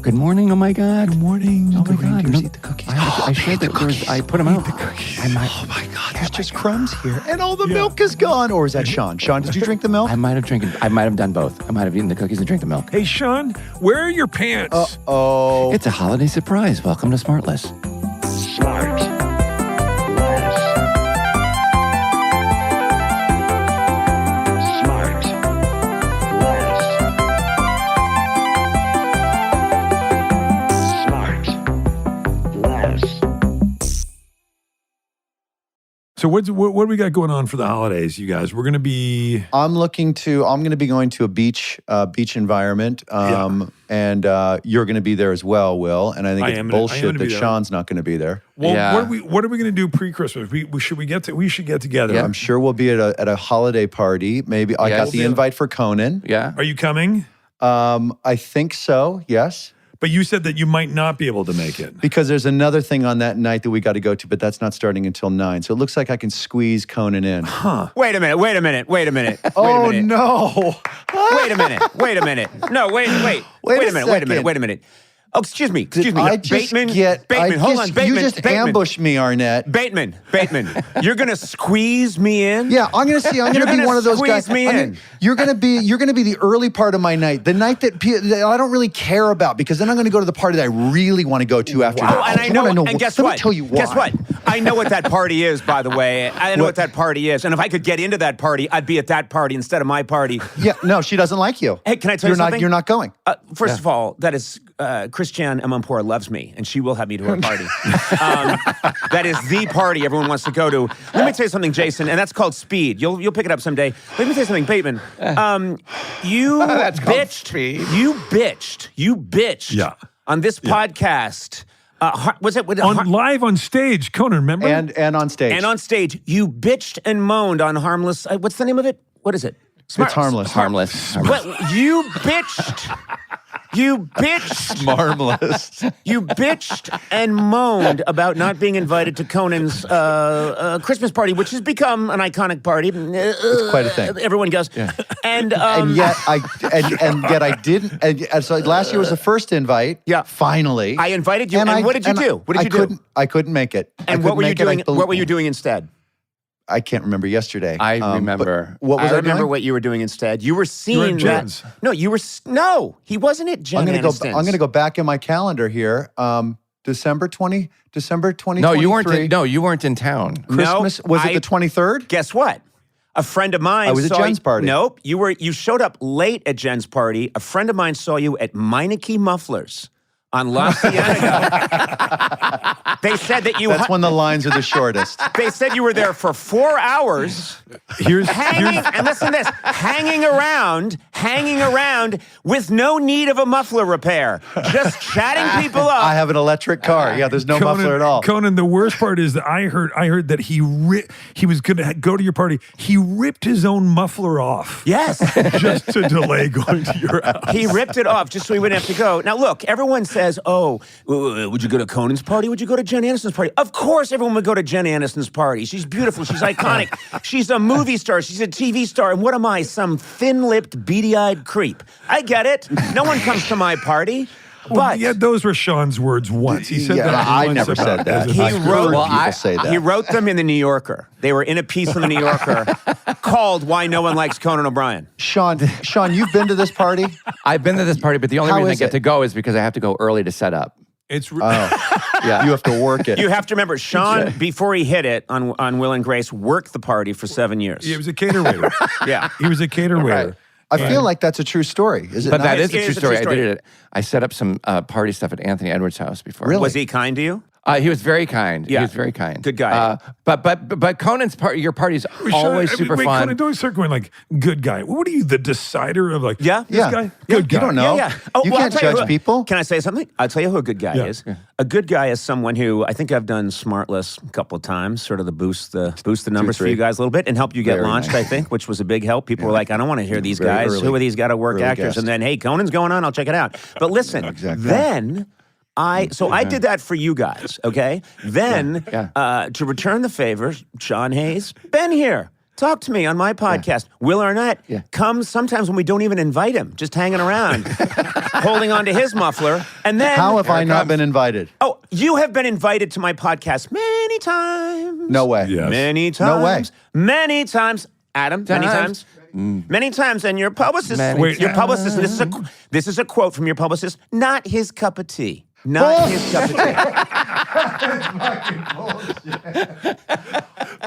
Good morning. Oh my God. Good morning. Oh my Good God. Rangers, eat the cookies. I shared the cookies. I put them out. The cookies. Oh my God, there's just crumbs here. And all the milk is gone. Or is that Sean? Sean, did you drink the milk? I might have done both. I might have eaten the cookies and drank the milk. Hey, Sean, where are your pants? Uh-oh. It's a holiday surprise. Welcome to SmartLess. SmartLess. So what do we got going on for the holidays, you guys? We're going to be... I'm going to be going to a beach environment, and you're going to be there as well, Will. And I think it's bullshit that Sean's not going to be there. Well, Yeah. what are we going to do pre-Christmas? We should get together. Yeah. I'm sure we'll be at a holiday party. Maybe I got the invite for Conan. Yeah. Are you coming? I think so. Yes. But you said that you might not be able to make it. Because there's another thing on that night that we got to go to, but that's not starting until 9. So it looks like I can squeeze Conan in. Huh. Wait a minute. Oh, no. Wait a minute. No, wait a minute. Oh, excuse me. Bateman, hold on. Bateman, you just ambushed me, Arnett. Bateman, you're going to squeeze me in? Yeah, I'm going to be one of those guys. Squeeze me in. You're going to be the early part of my night, the night that I don't really care about, because then I'm going to go to the party that I really want to go to after that. Oh, and I know. And guess what? Let me tell you why. Guess what? I know what that party is, by the way. I know what that party is. And if I could get into that party, I'd be at that party instead of my party. Yeah, no, she doesn't like you. Hey, can I tell you something? You're not going. First of all, that is Christiane Amanpour loves me, and she will have me to her party. That is the party everyone wants to go to. Let me tell you something, Jason, and that's called speed. You'll pick it up someday. Let me tell you something, Bateman. You bitched Yeah. on this podcast. Was it Live on stage, Conan, remember? And on stage. And on stage, you bitched and moaned on Harmless. What's the name of it? What is it? It's harmless. Harmless. Well, you bitched. Marmless. You bitched and moaned about not being invited to Conan's Christmas party, which has become an iconic party. It's quite a thing. Everyone goes. Yeah. And yet I didn't. And so last year was the first invite. Yeah. Finally, I invited you. And what did you do? What did you do? I couldn't make it. And what were you doing? What were you doing instead? I can't remember yesterday. I remember. What was I remember doing? what you were doing instead. You were seeing Jen's. that. No, he wasn't at Jen Aniston's. I'm going to go back in my calendar here. December 2023. No, you weren't in town. Christmas, was it the 23rd? Guess what? A friend of mine I was at Jen's party. Nope, you showed up late at Jen's party. A friend of mine saw you at Meineke Mufflers on La Cienega. They said that you... That's when the lines are the shortest. They said you were there for 4 hours. And listen to this, hanging around with no need of a muffler repair. Just chatting people up. I have an electric car. Yeah, there's no muffler at all. Conan, the worst part is that I heard that he was going to go to your party. He ripped his own muffler off. Yes. Just to delay going to your house. He ripped it off just so he wouldn't have to go. Now, look, everyone says, oh, would you go to Conan's party? Would you go to Jen Aniston's party? Of course everyone would go to Jen Aniston's party. She's beautiful. She's iconic. She's a movie star. She's a TV star. And what am I, some thin-lipped, beady-eyed creep? I get it. No one comes to my party. But yeah, those were Sean's words once. He said that. I never said that. People say that. He wrote them in the New Yorker. They were in a piece in the New Yorker called "Why No One Likes Conan O'Brien." Sean, you've been to this party? I've been to this party, but the only reason I get to go is because I have to go early to set up. Yeah, you have to work it. You have to remember, Sean, before he hit it on Will and Grace, worked the party for 7 years. He was a cater waiter. Yeah. He was a cater waiter. Right. I feel like that's a true story. Is it But not? that is a It true is a story. true story. I did it. I set up some party stuff at Anthony Edwards' house before. Really? Was he kind to you? He was very kind. Yeah. He was very kind. Good guy. But Conan's party, your party's always super fun. Conan, don't start going like, good guy. What are you, the decider of like, Yeah? this guy? Yeah, Good guy. you don't know. Yeah. Oh, You well, can't I'll tell you judge people. Can I say something? I'll tell you who a good guy Yeah. is. Yeah. A good guy is someone who, I think I've done SmartLess a couple of times, sort of to boost the numbers for you guys a little bit and help you get Very launched, nice. I think, which was a big help. People were like, I don't want to hear these Very guys. early. Who are these got-to-work Early actors? guest. And then, hey, Conan's going on. I'll check it out. But listen, Exactly. then... I did that for you guys, okay? Then, to return the favor, Sean Hayes, been here. Talk to me on my podcast. Will Arnett comes sometimes when we don't even invite him, just hanging around, holding on to his muffler. And then How have I not been invited? Oh, you have been invited to my podcast many times. No way. Yes. Many times. No way. Many times. Adam, many times. Many times. And your publicist, and this is a quote from your publicist, not his cup of tea. Not his cup of tea.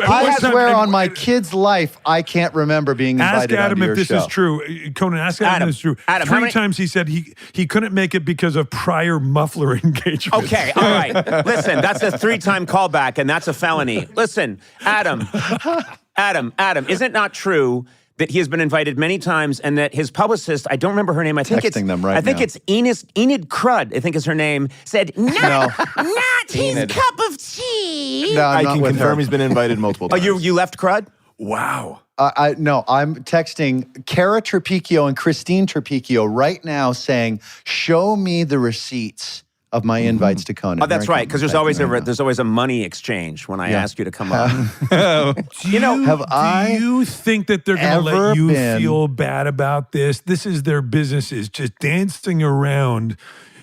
I swear on my kid's life, I can't remember being invited Ask Adam onto your if this show. is true. Conan, ask Adam if this is true. Adam, how 3 many- times he said he couldn't make it because of prior muffler engagements. Okay, all right. Listen, that's a 3-time callback, and that's a felony. Listen, Adam, is it not true that he has been invited many times and that his publicist, I don't remember her name, I think Texting them right I think now. it's Enid Crud, I think is her name, said, not his cup of tea. No, I not can with confirm her. he's been invited multiple Oh, times. you left Crud? Wow. No, I'm texting Cara Trapicchio and Christine Trapicchio right now saying, show me the receipts of my invites to Conan. Oh, that's Here I right, come. because there's always a money exchange when I ask you to come on. Do you think that they're going to ever let you been- feel bad about this? This is their business, is just dancing around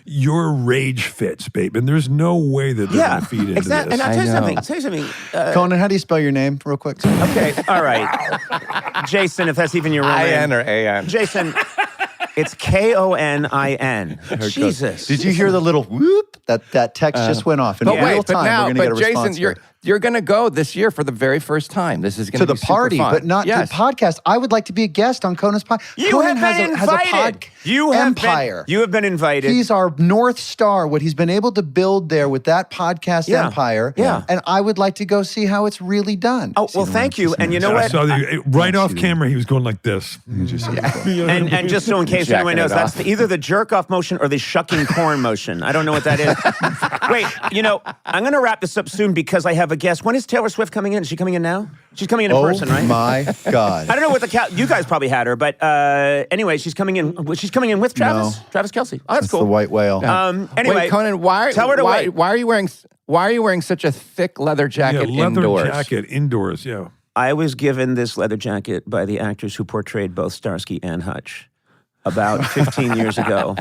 your rage fits, babe. And there's no way that they're going to feed into exactly. this. And I'll tell you know. something. Conan, how do you spell your name real quick? Okay, all right. Jason, if that's even your real name. I-N or A-N? Jason, it's Konin. Jesus. Did you hear the little whoop? That text just went off. In But real wait, time, but now, we're going to get a but Jason, response here. you're going to go this year for the very first time. This is going To to the be super party, fun. but not Yes. to the podcast. I would like to be a guest on Conan's podcast. You Conan have been has a invited. You have empire. Been, you have been invited. He's our North Star, what he's been able to build there with that podcast Yeah. empire. Yeah. And I would like to go see how it's really done. Oh, well, thank you. And you know I what? saw right off camera, he was going like this. And just so in case Jacking anyone knows, it that's off. either the jerk off motion or the shucking corn motion. I don't know what that is. Wait, I'm going to wrap this up soon because I have a guest. When is Taylor Swift coming in? Is she coming in now? She's coming in person, right? Oh my God. I don't know what you guys probably had her, but anyway, she's coming in. She's coming in with Travis. No. Travis Kelce. Oh, that's That's cool. the white whale. Anyway, Wait, Conan, why are you wearing such a thick leather jacket leather indoors? jacket indoors, yeah. I was given this leather jacket by the actors who portrayed both Starsky and Hutch about 15 years ago.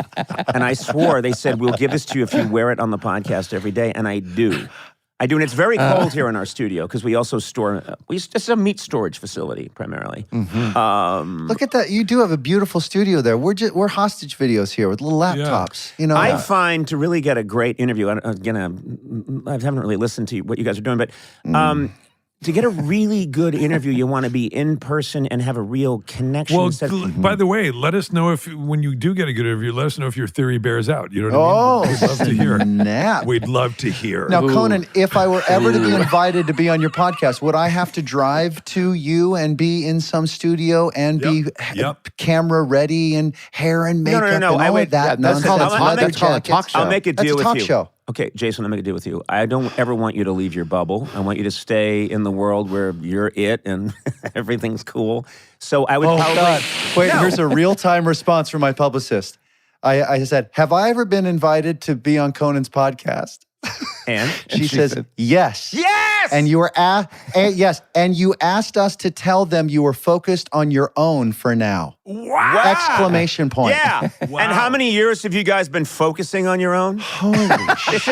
And I swore, they said, we'll give this to you if you wear it on the podcast every day. And I do. And it's very cold here in our studio because we also store, it's a meat storage facility primarily. Look at that. You do have a beautiful studio there. We're hostage videos here with little laptops. I find to really get a great interview, and again, I haven't really listened to what you guys are doing, but to get a really good interview, you want to be in person and have a real connection. Well, by the way, let us know when you do get a good interview, let us know if your theory bears out. You know what I mean? We'd love to hear. Snap. We'd love to hear. Now, Conan, if I were ever to be invited to be on your podcast, would I have to drive to you and be in some studio and be camera ready and hair and makeup and all of that nonsense? That's called a talk show. I'll make a deal That's a with talk you. show. Okay, Jason, I'll make a deal with you. I don't ever want you to leave your bubble. I want you to stay in the world where you're it and everything's cool. So I would probably... God. Wait, here's a real-time response from my publicist. I said, have I ever been invited to be on Conan's podcast? And? She says, yes. Yes! And you were yes, and you asked us to tell them you were focused on your own for now. Wow! Exclamation point. Yeah. And how many years have you guys been focusing on your own? Holy shit.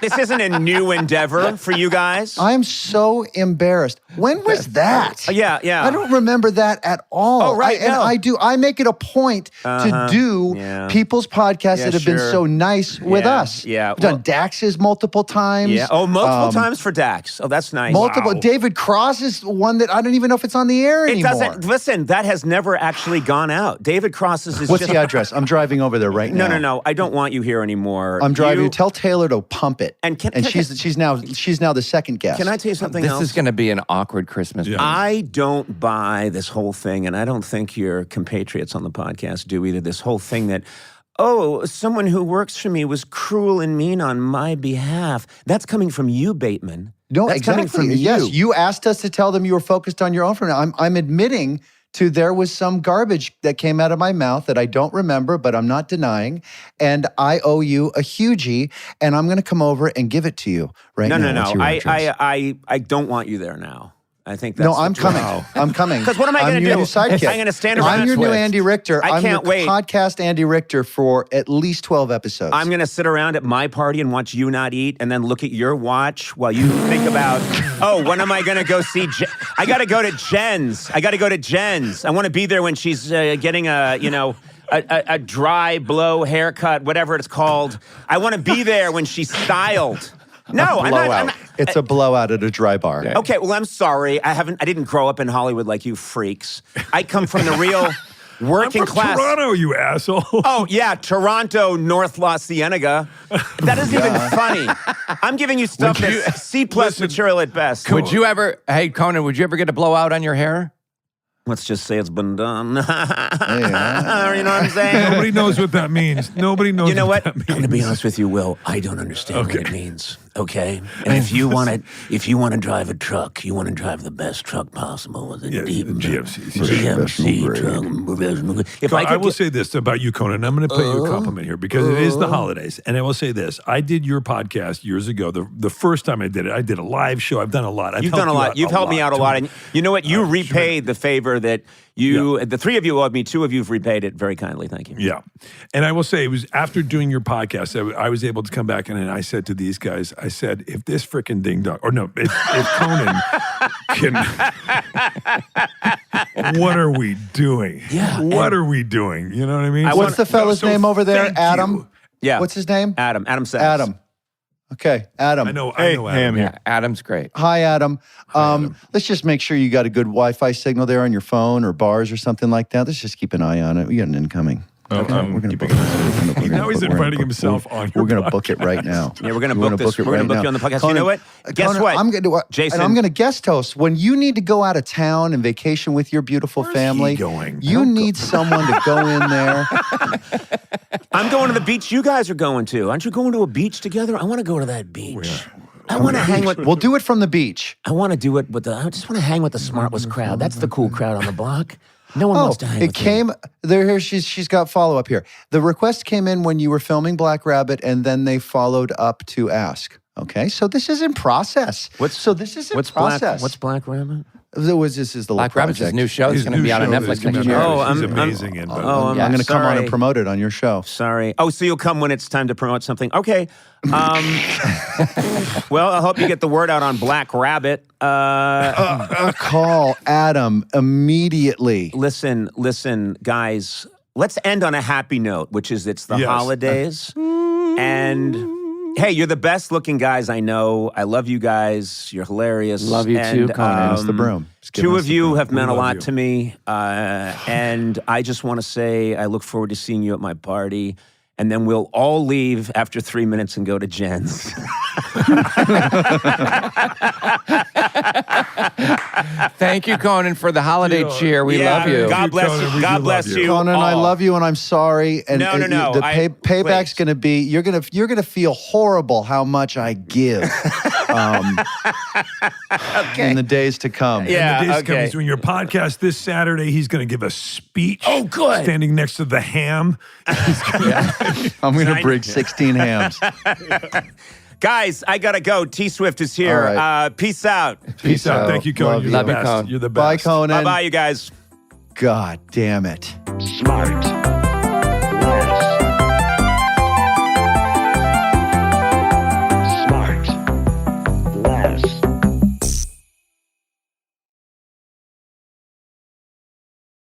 This isn't a new endeavor for you guys. I'm so embarrassed. When was that? Yeah. I don't remember that at all. Oh, right, no. I make it a point to do people's podcasts that have been so nice with us. Yeah. We've done Dax's multiple times. Yeah. Oh, multiple times for Dax. Oh, that's nice. Multiple. David Cross is one that I don't even know if it's on the air anymore. Listen, that has never actually gone out. David Cross's is What's just... the address? I'm driving over there right now. No. I don't want you here anymore. I'm driving. Tell Taylor to pump it. And she's now the second guest. Can I tell you something This else? is going to be an awkward Christmas. Yeah. I don't buy this whole thing, and I don't think your compatriots on the podcast do either. This whole thing that, someone who works for me was cruel and mean on my behalf. That's coming from you, Bateman. No, That's exactly. coming from you. Yes, you asked us to tell them you were focused on your own for now. I'm admitting to there was some garbage that came out of my mouth that I don't remember, but I'm not denying. And I owe you a hugie, and I'm going to come over and give it to you right now. No. What's your address? I don't want you there now. I think that's No, I'm coming. I'm coming. Because what am I going to do? I'm your new sidekick. I'm going to stand around. I'm your new Andy Richter. I can't I'm wait. your podcast Andy Richter for at least 12 episodes. I'm going to sit around at my party and watch you not eat and then look at your watch while you think about, when am I going to go see I got to go to Jen's. I want to be there when she's getting a dry blow haircut, whatever it's called. I want to be there when she's styled. No, I'm not. It's a blowout at a dry bar. Okay, well, I'm sorry. I didn't grow up in Hollywood like you freaks. I come from the real working I'm from class. Toronto, you asshole. Oh, yeah, Toronto, North La Cienega. That isn't even funny. I'm giving you stuff that's C-plus material at best. Would you ever, hey, Conan, would you ever get a blowout on your hair? Let's just say it's been done. Yeah. You know what I'm saying? Nobody knows what that means. Nobody knows. You know what? that means. I'm going to be honest with you, Will. I don't understand what it means. Okay, and if you want to drive a truck, you want to drive the best truck possible with a deep GMC truck. If I will say this about you, Conan. I'm going to pay you a compliment here because it is the holidays, and I will say this: I did your podcast years ago. The first time I did a live show. I've done a lot. You've done a lot. You've helped me out a lot, and you know what? You repaid the favor that the three of you owed me. Two of you have repaid it very kindly. Thank you. Yeah, and I will say it was after doing your podcast, I was able to come back and I said to these guys, I said, if this frickin' ding dong, or no, if Conan can, what are we doing? Yeah, what are we doing? You know what I mean? What's the fella's name over there? Adam? You. Yeah. What's his name? Adam Sass. Adam. Okay, Adam. I know Adam. Yeah, Adam's great. Hi, Adam. Let's just make sure you got a good Wi-Fi signal there on your phone or bars or something like that. Let's just keep an eye on it. We got an incoming. Now he's inviting himself on your We're going to book it right now. Yeah, we're going to book this. We're going to book you on the podcast. Conan, you know what? Guess Conan, what? I'm going to Jason. And I'm going to guest host. When you need to go out of town and vacation with your beautiful family, he going? You need someone to go in there. I'm going to the beach you guys are going to. Aren't you going to a beach together? I want to go to that beach. I want to hang with. We'll do it from the beach. I want to do it with I just want to hang with the SmartLess crowd. That's the cool crowd on the block. No one wants to hang with it came there. Here she's got follow up here. The request came in when you were filming Black Rabbit, and then they followed up to ask. Okay, so this is in process. What's Black Rabbit? This is the Black Rabbit's his new show. It's going to be on Netflix next year. He's amazing. I'm going to come on and promote it on your show. Sorry. Oh, so you'll come when it's time to promote something. Okay. Well, I hope you get the word out on Black Rabbit. Call Adam immediately. Listen, guys. Let's end on a happy note, which is it's the holidays. And hey, you're the best looking guys I know. I love you guys. You're hilarious. Love you too, Conan. It's the broom. Two of you have meant a lot to me. And I just want to say I look forward to seeing you at my party. And then we'll all leave after 3 minutes and go to Jen's. Thank you, Conan, for the holiday cheer. We love you. God bless you. God bless you. Conan, all. I love you, and I'm sorry. And No. The payback's going to be you're going to feel horrible how much I give. In the days to come. Yeah, in the days to come, he's doing your podcast this Saturday. He's going to give a speech. Oh, good. Standing next to the ham. I'm going to bring 16 hams. Guys, I got to go. T-Swift is here. Right. Peace out. Peace out. Thank you, Conan. Love you, Conan. You're the best. Bye, Conan. Bye-bye, you guys. God damn it. Smart.